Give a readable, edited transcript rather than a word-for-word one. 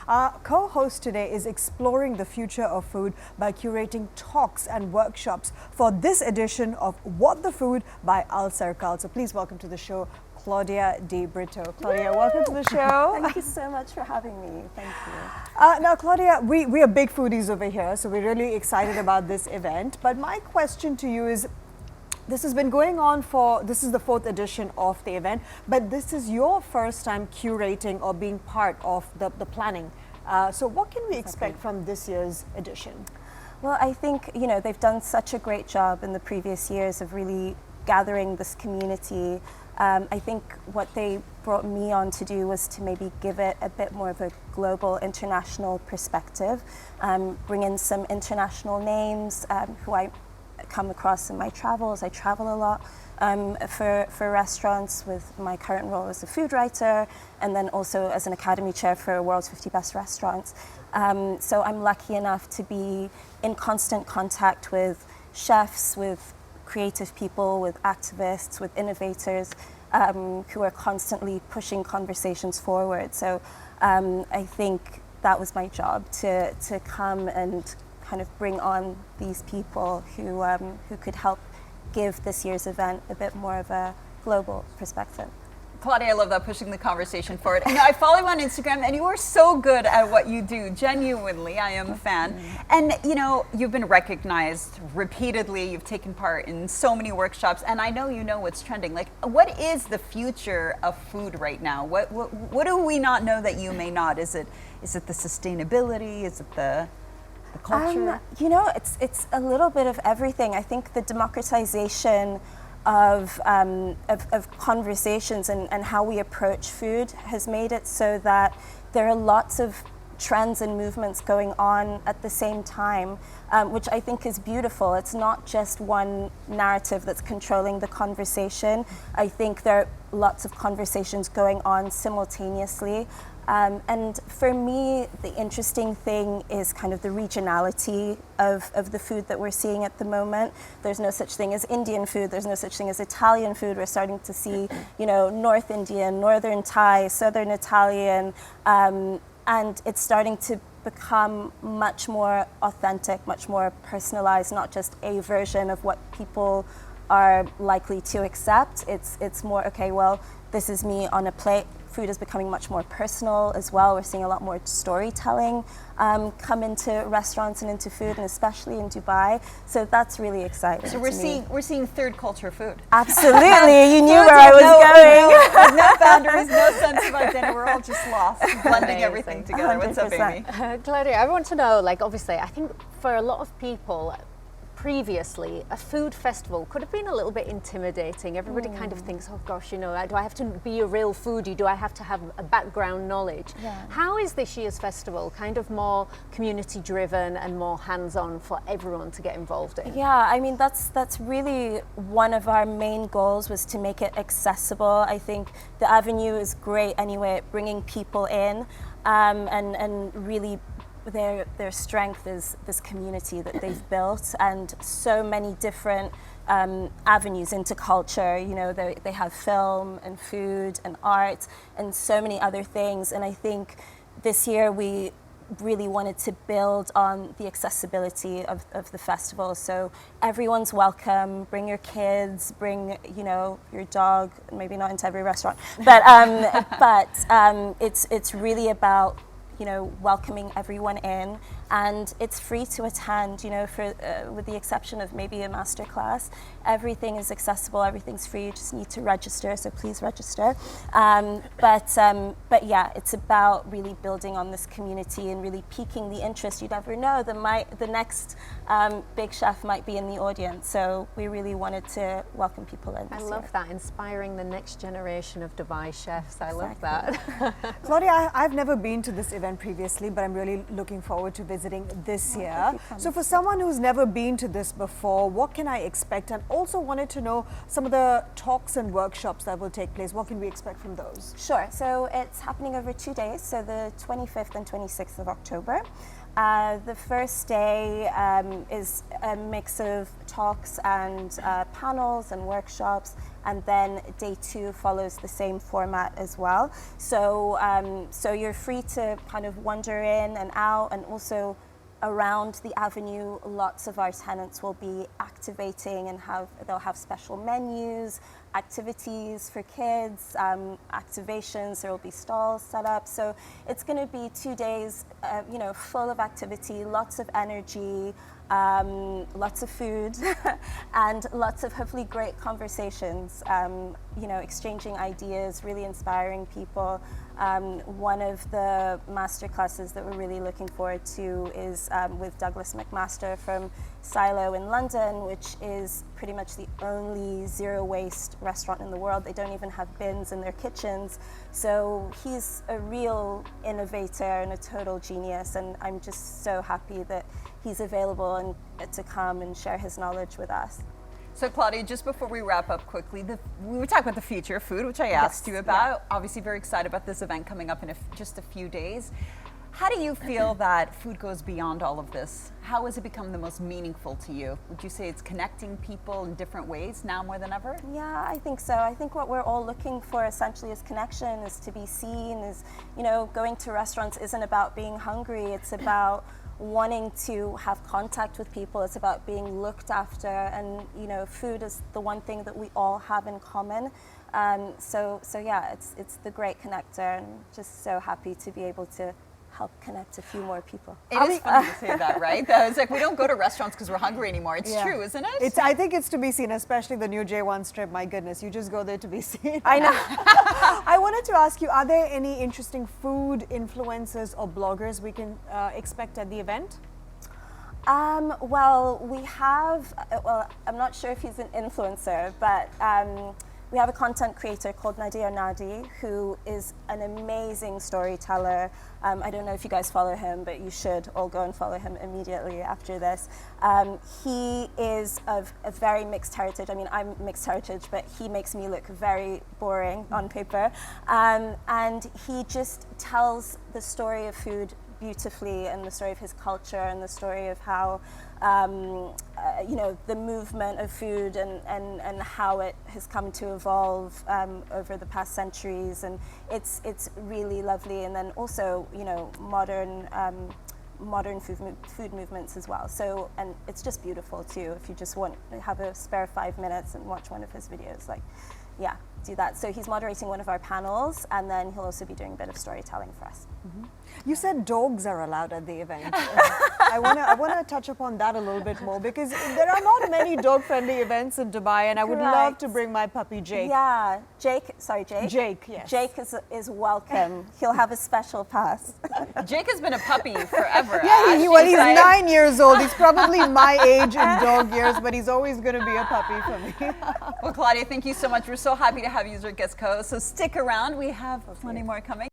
Our co-host today is exploring the future of food by curating talks and workshops for this edition of What the Food by Al Serkal. So please welcome to the show, Cláudia de Brito. Cláudia, welcome to the show. Thank you so much for having me. Thank you. Now, Cláudia, we are big foodies over here, so we're really excited about this event. But my question to you is, this has been going on this is the 4th edition of the event, but this is your first time curating or being part of the planning. So what can we expect from this year's edition? Well, I think, they've done such a great job in the previous years of really gathering this community. I think what they brought me on to do was to maybe give it a bit more of a global, international perspective, bring in some international names who I come across in my travels. I travel a lot for restaurants with my current role as a food writer, and then also as an Academy Chair for World's 50 Best Restaurants. So I'm lucky enough to be in constant contact with chefs, with creative people, with activists, with innovators who are constantly pushing conversations forward. So I think that was my job, to come and kind of bring on these people who could help give this year's event a bit more of a global perspective. Cláudia, I love that, pushing the conversation forward. I follow you on Instagram, and you are so good at what you do. Genuinely, I am a fan. And you've been recognized repeatedly. You've taken part in so many workshops, and I know you know what's trending. Like, what is the future of food right now? What do we not know that you may not? Is it the sustainability? Is it the culture? It's a little bit of everything. I think the democratization of conversations and how we approach food has made it so that there are lots of trends and movements going on at the same time, which I think is beautiful. It's not just one narrative that's controlling the conversation. I think there are lots of conversations going on simultaneously. And for me, the interesting thing is kind of the regionality of the food that we're seeing at the moment. There's no such thing as Indian food. There's no such thing as Italian food. We're starting to see, North Indian, Northern Thai, Southern Italian, and it's starting to become much more authentic, much more personalized, not just a version of what people are likely to accept. It's more, okay, well, this is me on a plate. Food is becoming much more personal as well. We're seeing a lot more storytelling come into restaurants and into food, and especially in Dubai. So that's really exciting. So we're seeing third culture food. Absolutely, you knew where I was going. No boundaries, no sense of identity. We're all just lost, blending everything together. 100%. What's up, Amy? Cláudia, I want to know, obviously, I think for a lot of people, previously, a food festival could have been a little bit intimidating. Everybody kind of thinks, oh gosh, do I have to be a real foodie? Do I have to have a background knowledge? Yeah. How is this year's festival kind of more community driven and more hands-on for everyone to get involved in? Yeah, I mean, that's really one of our main goals, was to make it accessible. I think the avenue is great anyway at bringing people in and really their strength is this community that they've built, and so many different avenues into culture. They have film and food and art and so many other things. And I think this year we really wanted to build on the accessibility of the festival. So everyone's welcome. Bring your kids, bring your dog, maybe not into every restaurant, but it's really about welcoming everyone in, and it's free to attend, with the exception of maybe a master class. Everything is accessible, everything's free. You just need to register, so please register. But yeah, it's about really building on this community and really piquing the interest. You never know, the next big chef might be in the audience, so we really wanted to welcome people in this I love year. that, inspiring the next generation of Dubai chefs. I love that. Cláudia, I've never been to this event previously, but I'm really looking forward to visiting this year. So for someone who's never been to this before, what can I expect? And also wanted to know some of the talks and workshops that will take place. What can we expect from those? Sure. So it's happening over 2 days, so the 25th and 26th of October. The first day is a mix of talks and panels and workshops, and then day 2 follows the same format as well. So, so you're free to kind of wander in and out, and also around the avenue, lots of our tenants will be activating and they'll have special menus, activities for kids, activations. There will be stalls set up. So it's going to be 2 days, you know, full of activity, lots of energy, lots of food, and lots of hopefully great conversations. You know, exchanging ideas, really inspiring people. One of the master classes that we're really looking forward to is with Douglas McMaster from Silo in London, which is pretty much the only zero waste restaurant in the world. They don't even have bins in their kitchens. So he's a real innovator and a total genius, and I'm just so happy that he's available and to come and share his knowledge with us. So Claudia, just before we wrap up quickly, we were talking about the future of food, which I asked you about. Yeah. Obviously very excited about this event coming up in just a few days. How do you feel that food goes beyond all of this? How has it become the most meaningful to you? Would you say it's connecting people in different ways now more than ever? Yeah, I think so. I think what we're all looking for essentially is connection, is to be seen, is, you know, going to restaurants isn't about being hungry, it's about wanting to have contact with people. It's about being looked after, and you know, food is the one thing that we all have in common. So yeah, it's the great connector, and just so happy to be able to help connect a few more people. It is funny to say that, right? It's like we don't go to restaurants because we're hungry anymore. It's true, isn't it? I think it's to be seen, especially the new J1 strip. My goodness, you just go there to be seen. I know. I wanted to ask you, are there any interesting food influencers or bloggers we can expect at the event? Well, we have, well, I'm not sure if he's an influencer, but we have a content creator called Nadia Nadi, who is an amazing storyteller. I don't know if you guys follow him, but you should all go and follow him immediately after this. He is of a very mixed heritage. I mean, I'm mixed heritage, but he makes me look very boring on paper. And he just tells the story of food beautifully, and the story of his culture, and the story of how you know, the movement of food and how it has come to evolve over the past centuries, and it's really lovely. And then also, you know, modern food movements as well. So, and it's just beautiful too. If you just want to have a spare 5 minutes and watch one of his videos, like, yeah, do that. So he's moderating one of our panels, and then he'll also be doing a bit of storytelling for us. Mm-hmm. You said dogs are allowed at the event. I want to touch upon that a little bit more, because there are not many dog-friendly events in Dubai, and I would love to bring my puppy Jake. Yeah, Jake, yes. Jake is welcome. He'll have a special pass. Jake has been a puppy forever. Yeah, he's 9 years old. He's probably my age in dog years, but he's always going to be a puppy for me. Well, Claudia, thank you so much. We're so happy to have you as our guest co-host. So stick around. We have plenty more coming.